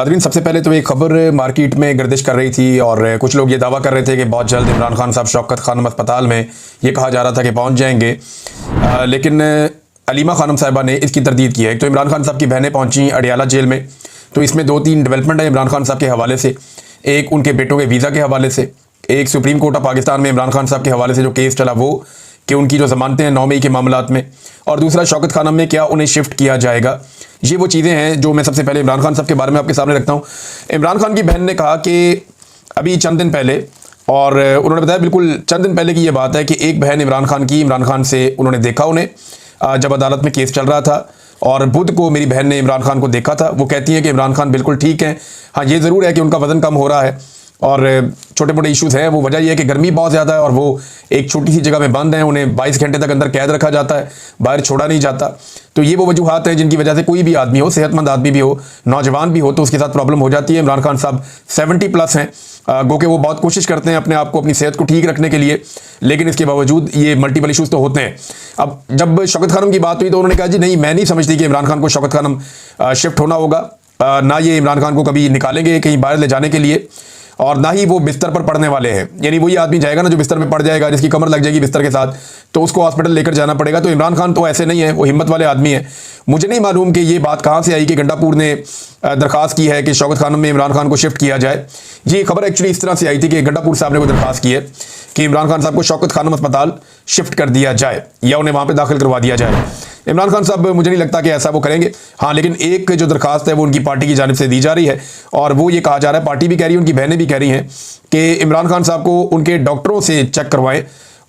अदरीन, सबसे पहले तो एक खबर मार्केट में गर्दिश कर रही थी और कुछ लोग ये दावा कर रहे थे कि बहुत जल्द इमरान खान साहब शौकत खानम अस्पताल में, ये कहा जा रहा था कि पहुंच जाएंगे, लेकिन अलीमा खानम साहिबा ने इसकी तरदीद की है। एक तो इमरान खान साहब की बहनें पहुंची अडियाला जेल में, तो इसमें 2-3 डेवलपमेंट है इमरान खान साहब के हवाले से। एक उनके बेटों के वीज़ा के हवाले से, एक सुप्रीम कोर्ट ऑफ पाकिस्तान में इमरान खान साहब के हवाले से जो केस चला वो, कि उनकी जो ज़मानतें हैं 9 मई के मामलात में, और दूसरा शौकत खानम में क्या उन्हें शिफ्ट किया जाएगा। ये वो चीज़ें हैं जो मैं सबसे पहले इमरान खान साहब के बारे में आपके सामने रखता हूँ। इमरान खान की बहन ने कहा कि अभी चंद दिन पहले, और उन्होंने बताया बिल्कुल चंद दिन पहले की ये बात है कि एक बहन इमरान खान की, इमरान खान से उन्होंने देखा उन्हें जब अदालत में केस चल रहा था, और बुध को मेरी बहन ने इमरान खान को देखा था। वो कहती है कि इमरान खान बिल्कुल ठीक हैं। हाँ, ये ज़रूर है कि उनका वज़न कम हो रहा है और छोटे मोटे इश्यूज़ हैं। वो वजह यह है कि गर्मी बहुत ज़्यादा है और वो एक छोटी सी जगह में बंद हैं, उन्हें 22 घंटे तक अंदर कैद रखा जाता है, बाहर छोड़ा नहीं जाता। तो ये वो वजूहात हैं जिनकी वजह से कोई भी आदमी हो, सेहतमंद आदमी भी हो, नौजवान भी हो, तो उसके साथ प्रॉब्लम हो जाती है। इमरान खान साहब 70+ हैं, गो के वो बहुत कोशिश करते हैं अपने आप को, अपनी सेहत को ठीक रखने के लिए, लेकिन इसके बावजूद ये मल्टीपल इशूज़ तो होते हैं। अब जब शौकत खानम की बात हुई तो उन्होंने कहा जी नहीं, मैं नहीं समझती कि इमरान खान को शौकत खानम शिफ्ट होना होगा, ना ये इमरान खान को कभी निकालेंगे कहीं बाहर ले जाने के लिए, और ना ही वो बिस्तर पर पड़ने वाले हैं। यानी वही आदमी जाएगा ना जो बिस्तर में पड़ जाएगा, जिसकी कमर लग जाएगी बिस्तर के साथ, तो उसको हॉस्पिटल लेकर जाना पड़ेगा। तो इमरान खान तो ऐसे नहीं है, वो हिम्मत वाले आदमी हैं। मुझे नहीं मालूम कि ये बात कहाँ से आई कि गंडापुर ने दरख्वास्त की है कि शौकत खानम में इमरान खान को शिफ्ट किया जाए। ये खबर एक्चुअली इस तरह से आई थी कि गंडापुर साहब ने कोई दरख्वास्त की है कि इमरान खान साहब को शौकत खानम अस्पताल शिफ्ट कर दिया जाए या उन्हें वहाँ पर दाखिल करवा दिया जाए। इमरान खान साहब मुझे नहीं लगता कि ऐसा वो करेंगे। हाँ, लेकिन एक जो दरखास्त है वो उनकी पार्टी की जानिब से दी जा रही है, और वो ये कहा जा रहा है, पार्टी भी कह रही है, उनकी बहनें भी कह रही हैं कि इमरान खान साहब को उनके डॉक्टरों से चेक करवाएं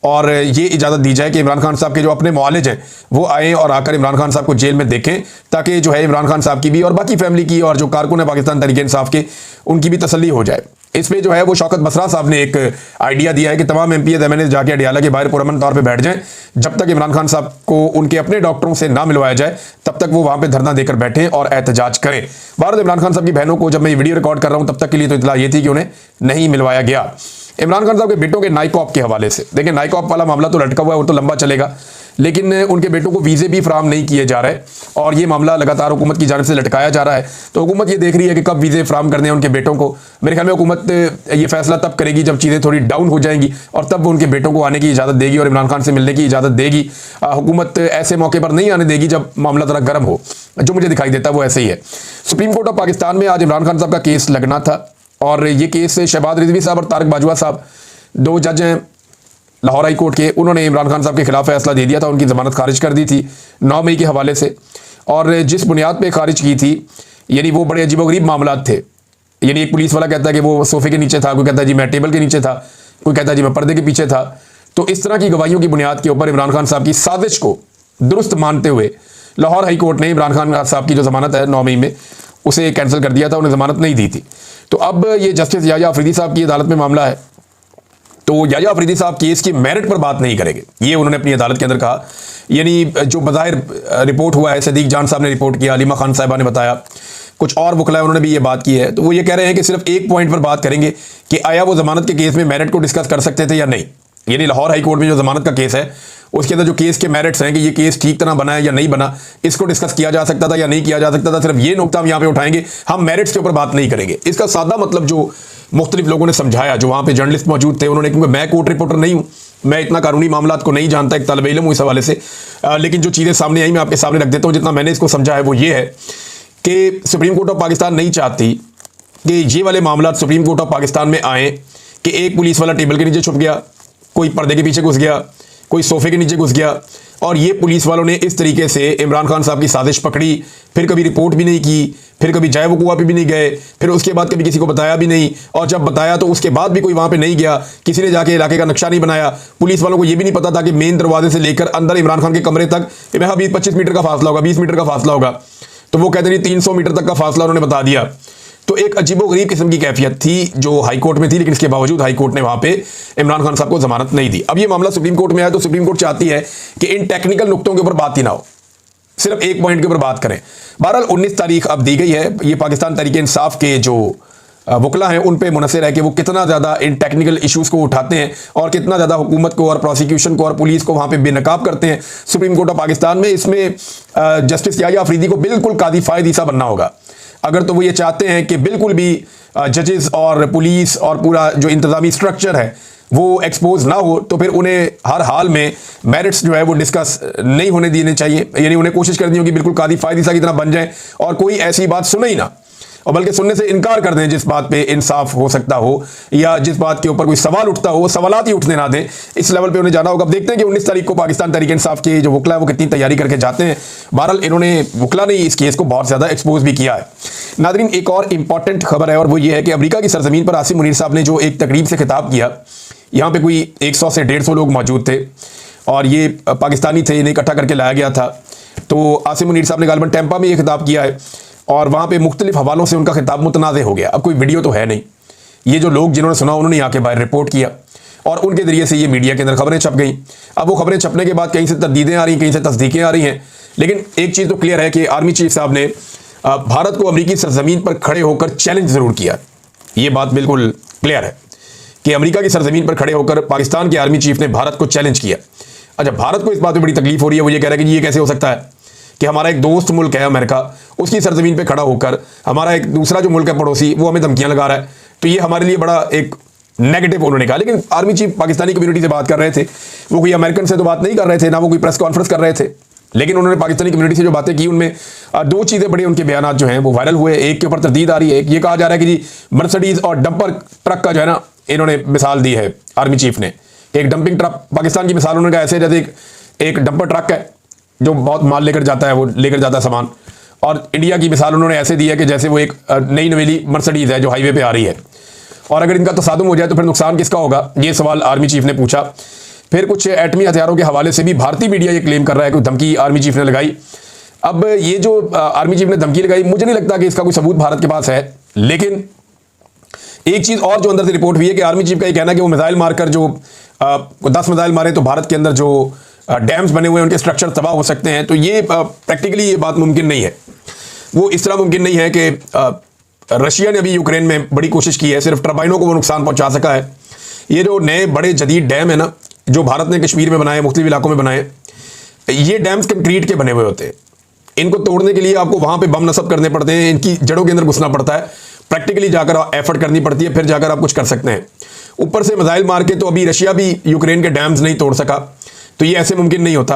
और ये इजाज़त दी जाए कि इमरान खान साहब के जो अपने मुआलिज हैं वो आएँ और आकर इमरान खान साहब को जेल में देखें, ताकि जो है इमरान खान साहब की भी और बाकी फैमिली की और जो कारकुन है पाकिस्तान तहरीक इंसाफ के, उनकी भी तसल्ली हो जाए। इसमें जो है वो शौकत बसरा साहब ने एक आइडिया दिया है कि तमाम MPs MNAs जाके अडियाला के बाहर पुरअमन तौर पे बैठ जाएं, जब तक इमरान खान साहब को उनके अपने डॉक्टरों से ना मिलवाया जाए तब तक वो वहाँ पे धरना देकर बैठें और एहतजाज करें। भारत इमरान खान साहब की बहनों को जब मैं ये वीडियो रिकॉर्ड कर रहा हूँ तब तक के लिए तो इतला ये थी कि उन्हें नहीं मिलवाया गया। इमरान खान साहब के बेटों के नाइकॉप के हवाले से, देखिए नाइकॉप वाला मामला तो लटका हुआ है, वो तो लंबा चलेगा, लेकिन उनके बेटों को वीज़े भी फराहम नहीं किए जा रहे और ये मामला लगातार हुकूमत की जानिब से लटकाया जा रहा है। तो हुकूमत ये देख रही है कि कब वीज़े फराहम करने हैं उनके बेटों को। मेरे ख्याल में हुकूमत ये फैसला तब करेगी जब चीज़ें थोड़ी डाउन हो जाएंगी, और तब वो उनके बेटों को आने की इजाज़त देगी और इमरान खान से मिलने की इजाज़त देगी। हुकूमत ऐसे मौके पर नहीं आने देगी जब मामला ज़रा गर्म हो, जो मुझे दिखाई देता है वो ऐसे ही है। सुप्रीम कोर्ट ऑफ पाकिस्तान में आज इमरान खान साहब का केस लगना था, और ये केस शहबाज रिजवी साहब और तारिक बाजवा साहब, 2 जज हैं लाहौर हाई कोर्ट के, उन्होंने इमरान खान साहब के खिलाफ फैसला दे दिया था, उनकी ज़मानत खारिज कर दी थी 9 मई के हवाले से। और जिस बुनियाद पे खारिज की थी, यानी वो बड़े अजीबोगरीब मामलात थे। यानी एक पुलिस वाला कहता है कि वो सोफे के नीचे था, कोई कहता है जी मैं टेबल के नीचे था, कोई कहता है जी मैं पर्दे के पीछे था। तो इस तरह की गवाहियों की बुनियाद के ऊपर इमरान खान साहब की साजिश को दुरुस्त मानते हुए लाहौर हाई कोर्ट ने इमरान खान साहब की जो ज़मानत है 9 मई में, उसे कैंसिल कर दिया था, उन्हें ज़मानत नहीं दी थी। तो अब ये जस्टिस याह्या अफरीदी साहब की अदालत में मामला है, तो याह्या अफरीदी साहब केस की मेरिट पर बात नहीं करेंगे, ये उन्होंने अपनी अदालत के अंदर कहा। यानी जो बज़ाहिर रिपोर्ट हुआ है, सदीक जान साहब ने रिपोर्ट किया, अलीमा खान साहिबा ने बताया, कुछ और वकला उन्होंने भी ये बात की है। तो वो ये कह रहे हैं कि सिर्फ एक पॉइंट पर बात करेंगे कि आया वो ज़मानत के केस में मेरिट को डिस्कस कर सकते थे या नहीं। यानी लाहौर हाई कोर्ट में जो ज़मानत का केस है उसके अंदर जो केस के मेरिट्स हैं कि ये केस ठीक तरह बना है या नहीं बना, इसको डिस्कस किया जा सकता था या नहीं किया जा सकता था, सिर्फ ये नुकता हम यहाँ पे उठाएंगे, हम मेरिट्स के ऊपर बात नहीं करेंगे। इसका सादा मतलब जो मुख्तलिफ लोगों ने समझाया, जो वहाँ पे जर्नलिस्ट मौजूद थे, उन्होंने, क्योंकि मैं कोर्ट रिपोर्टर नहीं हूँ, मैं इतना कानूनी मामलात को नहीं जानता, एक तलब इल्म हूँ इस हवाले से, लेकिन जो चीज़ें सामने आई मैं आपके सामने रख देता हूँ। जितना मैंने इसको समझा है वो ये है कि सुप्रीम कोर्ट ऑफ पाकिस्तान नहीं चाहती कि ये वाले मामला सुप्रीम कोर्ट ऑफ पाकिस्तान में आए कि एक पुलिस वाला टेबल के नीचे छुप गया, कोई पर्दे के पीछे घुस गया, कोई सोफे के नीचे घुस गया, और ये पुलिस वालों ने इस तरीके से इमरान खान साहब की साजिश पकड़ी, फिर कभी रिपोर्ट भी नहीं की, फिर कभी जाए वकूआ पे भी नहीं गए, फिर उसके बाद कभी किसी को बताया भी नहीं, और जब बताया तो उसके बाद भी कोई वहाँ पे नहीं गया, किसी ने जाके इलाके का नक्शा नहीं बनाया। पुलिस वालों को ये भी नहीं पता था कि मेन दरवाजे से लेकर अंदर इमरान खान के कमरे तक 20-25 मीटर का फासला होगा, 20 मीटर का फासला होगा, तो वो कहते नहीं 300 मीटर तक का फासला उन्होंने बता दिया। तो एक अजीबोगरीब किस्म की कैफियत थी जो हाई कोर्ट में थी, लेकिन इसके बावजूद हाई कोर्ट ने वहां पे इमरान खान साहब को जमानत नहीं दी। अब ये मामला सुप्रीम कोर्ट में आया तो सुप्रीम कोर्ट चाहती है कि इन टेक्निकल नुक्तों के ऊपर बात ही ना हो, सिर्फ एक पॉइंट के ऊपर बात करें। बहरहाल 19 तारीख अब दी गई है, ये पाकिस्तान तहरीक इंसाफ के जो वकला हैं उन पे मुनसर है कि वो कितना ज़्यादा इन टेक्निकल इश्यूज़ को उठाते हैं और कितना ज़्यादा हुकूमत को और प्रोसिक्यूशन को और पुलिस को वहाँ पे बेनकाब करते हैं सुप्रीम कोर्ट ऑफ पाकिस्तान में। इसमें जस्टिस याह्या अफरीदी को बिल्कुल कादी फायद ईसा बनना होगा। अगर तो वो ये चाहते हैं कि बिल्कुल भी जजेस और पुलिस और पूरा जो इंतज़ामी स्ट्रक्चर है वो एक्सपोज ना हो, तो फिर उन्हें हर हाल में मेरिट्स जो है वो डिस्कस नहीं होने देने चाहिए। यानी उन्हें कोशिश करनी होगी बिल्कुल कादी फायदीसा की तरह बन जाए और कोई ऐसी बात सुने ही ना, और बल्कि सुनने से इनकार कर दें जिस बात पे इंसाफ हो सकता हो या जिस बात के ऊपर कोई सवाल उठता हो वो सवालात ही उठने ना दें। इस लेवल पे उन्हें जाना होगा। अब देखते हैं कि 19 तारीख को पाकिस्तान तहरीक इंसाफ के जो वकला है वो कितनी तैयारी करके जाते हैं। बहरहाल इन्होंने वकला ने इस केस को बहुत ज़्यादा एक्सपोज भी किया है। नादरीन, एक और इंपॉर्टेंट खबर है और वो ये है कि अमेरिका की सरजमीन पर आसिम मुनीर साहब ने जो एक तकरीब से खिताब किया, यहाँ पे कोई 100 से 150 लोग मौजूद थे और ये पाकिस्तानी थे, इन्हें इकट्ठा करके लाया गया था। तो आसिम मुनीर साहब ने गालिबन टेम्पा में ये खिताब किया है और वहाँ पे मुख्तलिफ हवालों से उनका खिताब मुतनाज़ हो गया। अब कोई वीडियो तो है नहीं, ये जो लोग जिन्होंने सुना उन्होंने आके बाहर रिपोर्ट किया और उनके ज़रिए से ये मीडिया के अंदर खबरें छप गई। अब वो खबरें छपने के बाद कहीं से तरदीदें आ रही हैं, कहीं से तस्दीकें आ रही हैं, लेकिन एक चीज़ तो क्लियर है कि आर्मी चीफ साहब ने भारत को अमरीकी सरजमीन पर खड़े होकर चैलेंज ज़रूर किया। ये बात बिल्कुल क्लियर है कि अमेरिका की सरजमीन पर खड़े होकर पाकिस्तान के आर्मी चीफ ने भारत को चैलेंज किया। अच्छा, भारत को इस बात में बड़ी तकलीफ हो रही है, वो ये कह रहा है कि ये कैसे हो सकता है कि हमारा एक दोस्त मुल्क है अमेरिका, उसकी सरजमीन पे खड़ा होकर हमारा एक दूसरा जो मुल्क है पड़ोसी वो हमें धमकियां लगा रहा है, तो ये हमारे लिए बड़ा एक नेगेटिव उन्होंने कहा। लेकिन आर्मी चीफ पाकिस्तानी कम्युनिटी से बात कर रहे थे, वो कोई अमेरिकन से तो बात नहीं कर रहे थे, ना वो कोई प्रेस कॉन्फ्रेंस कर रहे थे, लेकिन उन्होंने पाकिस्तानी कम्युनिटी से जो बातें की उनमें दो चीज़ें बड़ी उनके बयान जो हैं वो वायरल हुए। एक के ऊपर तरदीद आ रही है, एक ये कहा जा रहा है कि जी मर्सिडीज और डंपर ट्रक का जो है ना इन्होंने मिसाल दी है आर्मी चीफ ने। एक डंपिंग ट्रक पाकिस्तान की मिसाल उन्होंने कहा ऐसे जैसे एक डंपर ट्रक है जो बहुत माल लेकर जाता है, वो लेकर जाता है सामान, और इंडिया की मिसाल उन्होंने ऐसे दी है कि जैसे वो एक नई नवेली मर्सिडीज है जो हाईवे पे आ रही है, और अगर इनका तसादुम हो जाए तो फिर नुकसान किसका होगा, ये सवाल आर्मी चीफ ने पूछा। फिर कुछ एटमी हथियारों के हवाले से भी भारतीय मीडिया ये क्लेम कर रहा है कि धमकी आर्मी चीफ ने लगाई। अब ये जो आर्मी चीफ ने धमकी लगाई, मुझे नहीं लगता कि इसका कोई सबूत भारत के पास है, लेकिन एक चीज़ और जो अंदर से रिपोर्ट हुई है कि आर्मी चीफ का ये कहना है कि वो मिसाइल मारकर जो 10 मिसाइल मारे तो भारत के अंदर जो डैम्स बने हुए हैं उनके स्ट्रक्चर तबाह हो सकते हैं। तो ये प्रैक्टिकली ये बात मुमकिन नहीं है। वो इस तरह मुमकिन नहीं है कि रशिया ने अभी यूक्रेन में बड़ी कोशिश की है, सिर्फ टर्बाइनों को वो नुकसान पहुंचा सका है। ये जो नए बड़े जदीद डैम है ना जो भारत ने कश्मीर में बनाए, मुख्तलिफ इलाकों में बनाए, ये डैम्स कंक्रीट के बने हुए होते हैं। इनको तोड़ने के लिए आपको वहाँ पे बम नस्ब करने पड़ते हैं, इनकी जड़ों के अंदर घुसना पड़ता है, प्रैक्टिकली जाकर एफर्ट करनी पड़ती है, फिर जाकर आप कुछ कर सकते हैं। ऊपर से मिसाइल मार के तो अभी रशिया भी यूक्रेन के डैम्स नहीं तोड़ सका, तो ये ऐसे मुमकिन नहीं होता।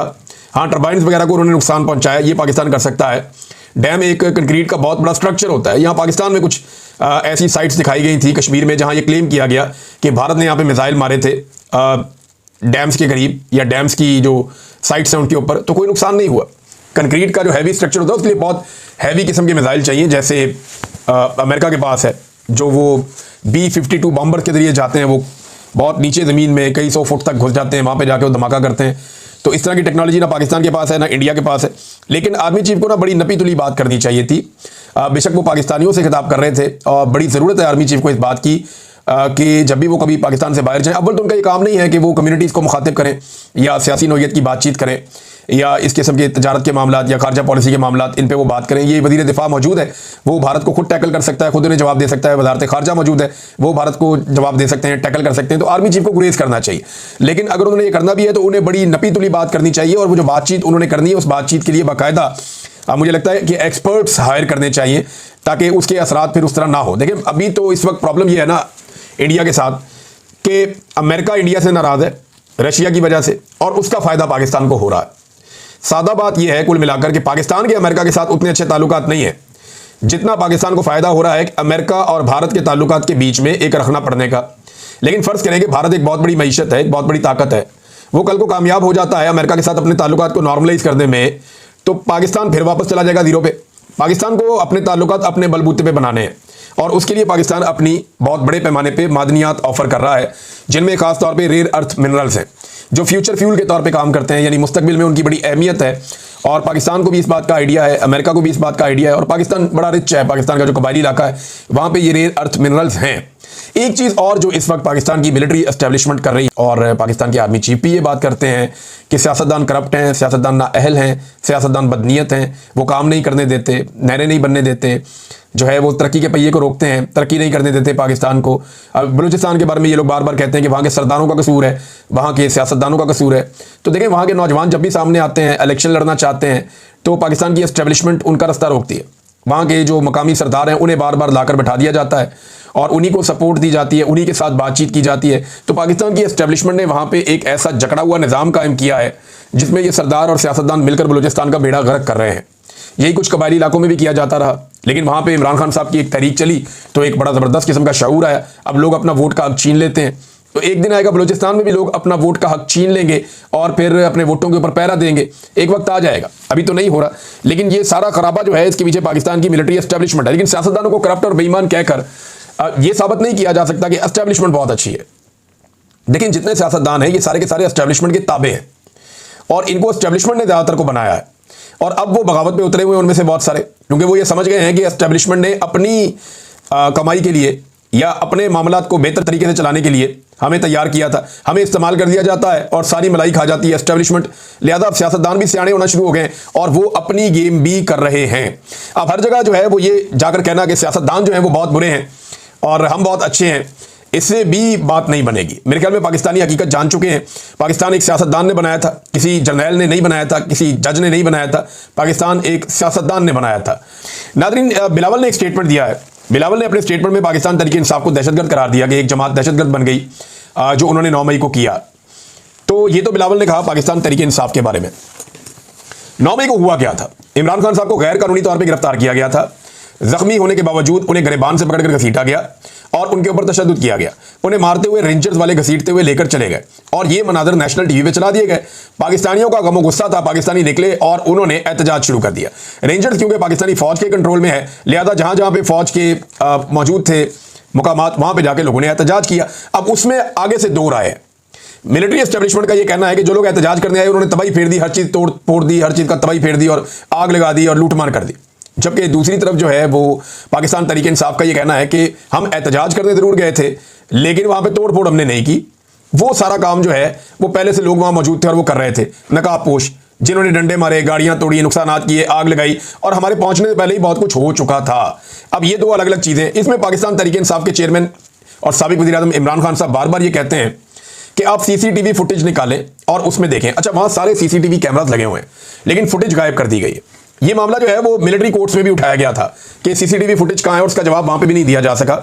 हाँ, टर्बाइन्स वगैरह को उन्होंने नुकसान पहुंचाया, ये पाकिस्तान कर सकता है। डैम एक कंक्रीट का बहुत बड़ा स्ट्रक्चर होता है। यहाँ पाकिस्तान में कुछ ऐसी साइट्स दिखाई गई थी कश्मीर में जहाँ ये क्लेम किया गया कि भारत ने यहाँ पे मिसाइल मारे थे डैम्स के करीब या डैम्स की जो साइट्स हैं उनके ऊपर, तो कोई नुकसान नहीं हुआ। कंक्रीट का जो हैवी स्ट्रक्चर होता है उसके लिए बहुत हैवी किस्म के मिसाइल चाहिए, जैसे अमेरिका के पास है जो वो B-52 बॉम्बर के जरिए जाते हैं, वो बहुत नीचे ज़मीन में कई 100 फुट तक घुस जाते हैं, वहाँ पे जाके वो धमाका करते हैं। तो इस तरह की टेक्नोलॉजी ना पाकिस्तान के पास है ना इंडिया के पास है। लेकिन आर्मी चीफ को ना बड़ी नपी तुली बात करनी चाहिए थी। बेशक वो पाकिस्तानियों से खिताब कर रहे थे और बड़ी ज़रूरत है आर्मी चीफ को इस बात की कि जब भी वो कभी पाकिस्तान से बाहर जाएं, अव्वल तो उनका ये काम नहीं है कि वो कम्युनिटीज़ को मुखातिब करें या सियासी नौयत की बातचीत करें या इस किस्म के तजारत के मामलात या खारजा पॉलिसी के मामलात, इन पे वो बात करें। ये वज़ीर दिफा मौजूद है, वो भारत को खुद टैकल कर सकता है, खुद उन्हें जवाब दे सकता है। वज़ारत खारजा मौजूद है, वो भारत को जवाब दे सकते हैं, टैकल कर सकते हैं। तो आर्मी चीफ को गुरेज करना चाहिए। लेकिन अगर उन्होंने ये करना भी है तो उन्हें बड़ी नपी तुली बात करनी चाहिए, और वो जो बातचीत उन्होंने करनी है उस बातचीत के लिए बाकायदा मुझे लगता है कि एक्सपर्ट्स हायर करने चाहिए ताकि उसके असरात फिर उस तरह ना हो। देखिए, अभी तो इस वक्त प्रॉब्लम ये है ना इंडिया के साथ कि अमेरिका इंडिया से नाराज़ है रशिया की वजह से, और उसका फ़ायदा पाकिस्तान को हो रहा है। सादा बात यह है कुल मिलाकर कि पाकिस्तान के अमेरिका के साथ उतने अच्छे ताल्लुकात नहीं है जितना पाकिस्तान को फ़ायदा हो रहा है अमेरिका और भारत के ताल्लुकात के बीच में एक रखना पड़ने का। लेकिन फ़र्ज़ करें कि भारत एक बहुत बड़ी मईशत है, एक बहुत बड़ी ताकत है, वो कल को कामयाब हो जाता है अमेरिका के साथ अपने ताल्लुकात को नॉर्मलाइज करने में, तो पाकिस्तान फिर वापस चला जाएगा ज़ीरो पे। पाकिस्तान को अपने ताल्लुकात अपने बलबूते पे बनाने हैं, और उसके लिए पाकिस्तान अपनी बहुत बड़े पैमाने पे मादनियात ऑफर कर रहा है, जिनमें खास तौर पे रेयर अर्थ मिनरल्स हैं जो फ्यूचर फ्यूल के तौर पे काम करते हैं, यानी मुस्तकबिल में उनकी बड़ी अहमियत है। और पाकिस्तान को भी इस बात का आइडिया है, अमेरिका को भी इस बात का आइडिया है, और पाकिस्तान बड़ा रिच है, पाकिस्तान का जो कबायली इलाका है वहाँ पे ये रेयर अर्थ मिनरल्स हैं। एक चीज़ और जो इस वक्त पाकिस्तान की मिलिट्री एस्टेब्लिशमेंट कर रही है, और पाकिस्तान के आर्मी चीफ भी ये बात करते हैं कि सियासतदान करप्ट हैं, सियासतदान नाअहल हैं, सियासतदान बदनीयत हैं, वो काम नहीं करने देते, नहरें नहीं बनने देते, जो है वो तरक्की के पहिए को रोकते हैं, तरक्की नहीं करने देते पाकिस्तान को। अब बलूचिस्तान के बारे में ये लोग बार बार कहते हैं कि वहाँ के सरदारों का कसूर है, वहाँ के सियासतदानों का कसूर है। तो देखें, वहाँ के नौजवान जब भी सामने आते हैं, इलेक्शन लड़ना चाहते हैं, तो पाकिस्तान की एस्टेब्लिशमेंट उनका रास्ता रोकती है, वहाँ के जो मकामी सरदार हैं उन्हें बार बार लाकर बैठा दिया जाता है और उन्हीं को सपोर्ट दी जाती है, उन्हीं के साथ बातचीत की जाती है। तो पाकिस्तान की एस्टेब्लिशमेंट ने वहाँ पे एक ऐसा जकड़ा हुआ निज़ाम कायम किया है जिसमें ये सरदार और सियासतदान मिलकर बलूचिस्तान का बेड़ा गर्क कर रहे हैं। यही कुछ कबायली इलाकों में भी किया जाता रहा, लेकिन वहाँ पे इमरान खान साहब की एक तहरीक चली तो एक बड़ा ज़बरदस्त किस्म का शऊर आया। अब लोग अपना वोट का हक छीन लेते हैं, तो एक दिन आएगा बलूचिस्तान में भी लोग अपना वोट का हक छीन लेंगे और फिर अपने वोटों के ऊपर पहरा देंगे। एक वक्त आ जाएगा, अभी तो नहीं हो रहा, लेकिन ये सारा खराबा जो है इसके पीछे पाकिस्तान की मिलिट्री एस्टेब्लिशमेंट है। लेकिन सियासतदानों को करप्ट और बेईमान कहकर ये साबित नहीं किया जा सकता कि एस्टेब्लिशमेंट बहुत अच्छी है। लेकिन जितने सियासतदान हैं ये सारे के सारे एस्टेब्लिशमेंट के ताबे हैं और इनको एस्टेब्लिशमेंट ने ज़्यादातर को बनाया है। और अब वो बगावत पे उतरे हुए हैं उनमें से बहुत सारे, क्योंकि वो ये समझ गए हैं कि एस्टेब्लिशमेंट ने अपनी कमाई के लिए या अपने मामलात को बेहतर तरीके से चलाने के लिए हमें तैयार किया था, हमें इस्तेमाल कर दिया जाता है और सारी मलाई खा जाती है एस्टेब्लिशमेंट। लिहाजा अब सियासतदान भी सियाने होना शुरू हो गए और वो अपनी गेम भी कर रहे हैं। अब हर जगह जो है वो ये जाकर कहना कि सियासतदान जो है वो बहुत बुरे हैं और हम बहुत अच्छे हैं, इससे भी बात नहीं बनेगी। मेरे ख्याल में पाकिस्तानी हकीकत जान चुके हैं। पाकिस्तान एक सियासतदान ने बनाया था, किसी जर्नैल ने नहीं बनाया था, किसी जज ने नहीं बनाया था, पाकिस्तान एक सियासतदान ने बनाया था। नाज़रीन, बिलावल ने एक स्टेटमेंट दिया है। बिलावल ने अपने स्टेटमेंट में पाकिस्तान तहरीक इंसाफ को दहशतगर्द करार दिया कि एक जमात दहशतगर्द बन गई, जो उन्होंने 9 मई को किया। तो ये तो बिलावल ने कहा पाकिस्तान तहरीक इंसाफ के बारे में। 9 मई को हुआ क्या था? इमरान खान साहब को गैर कानूनी तौर पर गिरफ्तार किया गया था। जख्मी होने के बावजूद उन्हें गिरबान से पकड़कर घसीटा गया और उनके ऊपर तशद्दुद किया गया। उन्हें मारते हुए रेंजर्स वाले घसीटते हुए लेकर चले गए और ये मनाजर नेशनल टीवी पे चला दिए गए। पाकिस्तानियों का गमो गुस्सा था, पाकिस्तानी निकले और उन्होंने एहतजाज शुरू कर दिया। रेंजर्स क्योंकि पाकिस्तानी फौज के कंट्रोल में है, लिहाजा जहां जहां पे फौज के मौजूद थे मुकामात, वहां पे जाके लोगों ने एहतजाज किया। अब उसमें आगे से दो राय है। मिलिट्री एस्टेब्लिशमेंट का ये कहना है कि जो लोग एहतजाज करने आए उन्होंने तबाही फेर दी, हर चीज तोड़ फोड़ दी, हर चीज का तबाही फेर दी और आग लगा दी और लूटमार कर दी। जबकि दूसरी तरफ जो है वो पाकिस्तान तहरीक इंसाफ का ये कहना है कि हम एहतजाज करने जरूर गए थे लेकिन वहां पे तोड़ फोड़ हमने नहीं की। वो सारा काम जो है वो पहले से लोग वहां मौजूद थे और वो कर रहे थे, नकाबपोश, जिन्होंने डंडे मारे, गाड़ियां तोड़ी, नुकसान किए, आग लगाई और हमारे पहुंचने से पहले ही बहुत कुछ हो चुका था। अब ये दो अलग अलग चीजें। इसमें पाकिस्तान तहरीक इंसाफ के चेयरमैन और साबिक वज़ीर-ए-आज़म इमरान खान साहब बार बार ये कहते हैं कि आप सीसीटीवी फुटेज निकालें और उसमें देखें। अच्छा, वहां सारे सीसीटीवी कैमरास लगे हुए हैं लेकिन फुटेज गायब कर दी गई है। ये मामला जो है वो मिलिट्री कोर्ट्स में भी उठाया गया था कि सीसीटीवी फुटेज कहां है और उसका जवाब वहां पे भी नहीं दिया जा सका।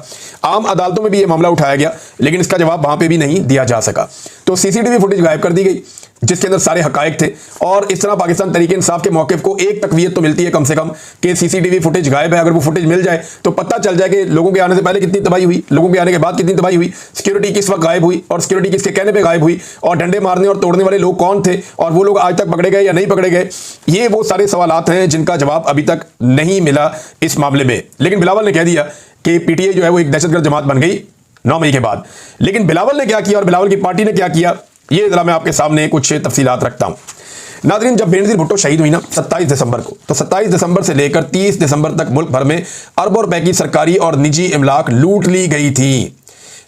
आम अदालतों में भी ये मामला उठाया गया लेकिन इसका जवाब वहां पे भी नहीं दिया जा सका। तो सीसीटीवी फुटेज गायब कर दी गई जिसके अंदर सारे हकायक थे और इस तरह पाकिस्तान तहरीक इंसाफ के मौक़िफ़ को एक तकवीयत तो मिलती है कम से कम कि सीसीटीवी फुटेज गायब है। अगर वो फुटेज मिल जाए तो पता चल जाए कि लोगों के आने से पहले कितनी तबाही हुई, लोगों के आने के बाद कितनी तबाही हुई, सिक्योरिटी किस वक्त गायब हुई और सिक्योरिटी किसके कहने पर गायब हुई और डंडे मारने और तोड़ने वाले लोग कौन थे और वो लोग आज तक पकड़े गए या नहीं पकड़े गए। ये वो सारे सवालात हैं जिनका जवाब अभी तक नहीं मिला इस मामले में। लेकिन बिलावल ने कह दिया कि पीटीआई जो है वो एक दहशतगर्द जमात बन गई 9 मई के बाद। लेकिन बिलावल ने क्या किया और बिलावल की पार्टी ने क्या किया, ये जरा मैं आपके सामने कुछ तफसीलात रखता हूं। नाज़रीन, जब बेनज़ीर भुट्टो शहीद हुई ना 27 दिसंबर को, तो 27 दिसंबर से लेकर 30 दिसंबर तक मुल्क भर में अरबों रुपए की सरकारी और निजी इमलाक लूट ली गई थी।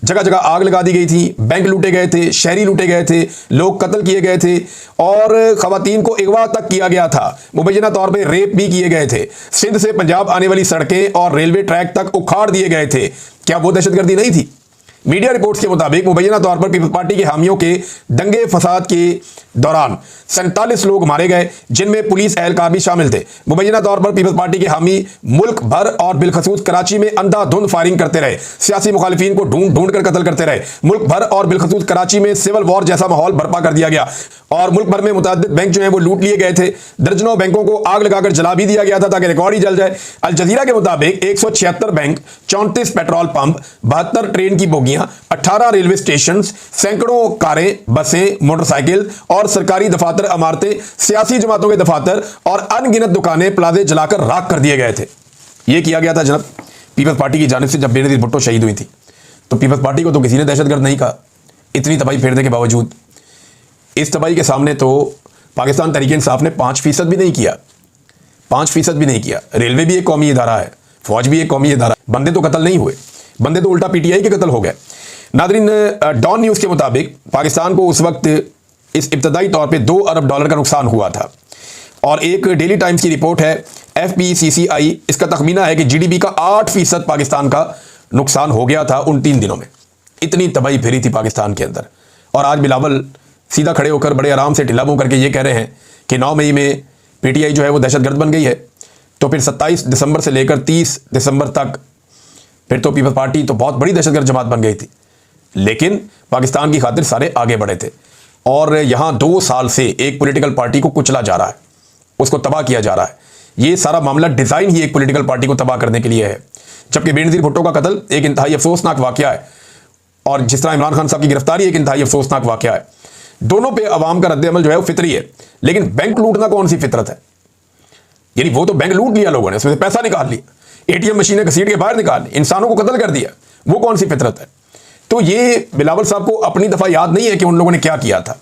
जगह जगह आग लगा दी गई थी, बैंक लूटे गए थे, शहरी लूटे गए थे, लोग कत्ल किए गए थे और खवातीन को अगवा तक किया गया था। मुबैना तौर पे रेप भी किए गए थे। सिंध से पंजाब आने वाली सड़कें और रेलवे ट्रैक तक उखाड़ दिए गए थे। क्या वो दहशतगर्दी नहीं थी? मीडिया रिपोर्ट्स के मुताबिक मुबैना तौर पर पीपल्स पार्टी के हामियों के दंगे फसाद के दौरान 47 लोग मारे गए जिनमें पुलिस एहलकार भी शामिल थे। मुबैना तौर पर पीपल्स पार्टी के हामी मुल्क भर और बिलखसूस कराची में अंधाधुंध फायरिंग करते रहे, सियासी मुखालिफिन को ढूंढ ढूंढ कर कत्ल करते रहे। मुल्क भर और बिलखसूस कराची में सिविल वॉर जैसा माहौल बर्पा कर दिया गया और मुल्क भर में मुतअद्दिद बैंक जो है वो लूट लिए गए थे। दर्जनों बैंकों को आग लगाकर जला भी दिया गया था ताकि रिकॉर्ड ही जल जाए। अल जजीरा के मुताबिक 176 बैंक, 34 पेट्रोल पंप, 72 ट्रेन की बोगियां, 18 रेलवे स्टेशन, सैकड़ों कारें, बसें, मोटरसाइकिल और सरकारी दफातर, इमारतें, सियासी जमातों के दफातर और अनगिनत दुकानें, प्लाजे जलाकर राख कर दिए गए थे। यह किया गया था जनाब पीपल्स पार्टी की जानिब से। जब बेनज़ीर भुट्टो शहीद हुई थी तो पीपल्स पार्टी को तो किसी ने दहशतगर्द नहीं कहा, इतनी तबाही फेरने के बावजूद। इस तबाही के सामने तो पाकिस्तान तहरीक इंसाफ ने 5% भी नहीं किया, 5% भी नहीं किया। रेलवे भी एक कौमी इदारा है, फौज भी एक कौमी इदारा। बंदे तो कत्ल नहीं हुए, बंदे तो उल्टा पीटीआई के कत्ल हो गए। नादरीन, डॉन न्यूज़ के मुताबिक पाकिस्तान को उस वक्त इस इब्तदाई तौर पे $2 अरब का नुकसान हुआ था और एक डेली टाइम्स की रिपोर्ट है FPCCI, इसका तखमीना है कि GDP का 8% पाकिस्तान का नुकसान हो गया था उन 3 दिनों में। इतनी तबाही फेरी थी पाकिस्तान के अंदर। और आज बिलावल सीधा खड़े होकर बड़े आराम से ढिला मुंह करके ये कह रहे हैं कि 9 मई में PTI जो है वो दहशतगर्द बन गई है। तो फिर 27 दिसंबर से लेकर 30 दिसंबर तक फिर तो पीपल्स पार्टी तो बहुत बड़ी दहशतगर्द जमात बन गई थी, लेकिन पाकिस्तान की खातिर सारे आगे बढ़े थे। और यहाँ 2 साल से एक पॉलिटिकल पार्टी को कुचला जा रहा है, उसको तबाह किया जा रहा है। ये सारा मामला डिज़ाइन ही एक पॉलिटिकल पार्टी को तबाह करने के लिए है। जबकि बेनज़ीर भुट्टो का कत्ल एक इंतहाई अफसोसनाक वाक़या है, और जिस तरह इमरान खान साहब की गिरफ्तारी एक इंतहाई अफसोसनाक वाक़या है। दोनों पे अवाम का रद्द-ए-अमल जो है वो फितरी है, लेकिन बैंक लूटना कौन सी फितरत है? यानी वो तो बैंक लूट लिया लोगों ने, उसमें से पैसा निकाल लिया, एटीएम मशीनें घसीट के बाहर निकाल ली, इंसानों को कत्ल कर दिया, वो कौन सी फितरत है? तो ये बिलावल साहब को अपनी दफ़ा याद नहीं है कि उन लोगों ने क्या किया था।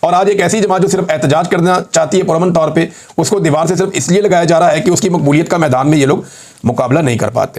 और आज एक ऐसी जमात जो सिर्फ एहतजाज करना चाहती है पुरअमन तौर पे, उसको दीवार से सिर्फ इसलिए लगाया जा रहा है कि उसकी मकबूलियत का मैदान में ये लोग मुकाबला नहीं कर पाते।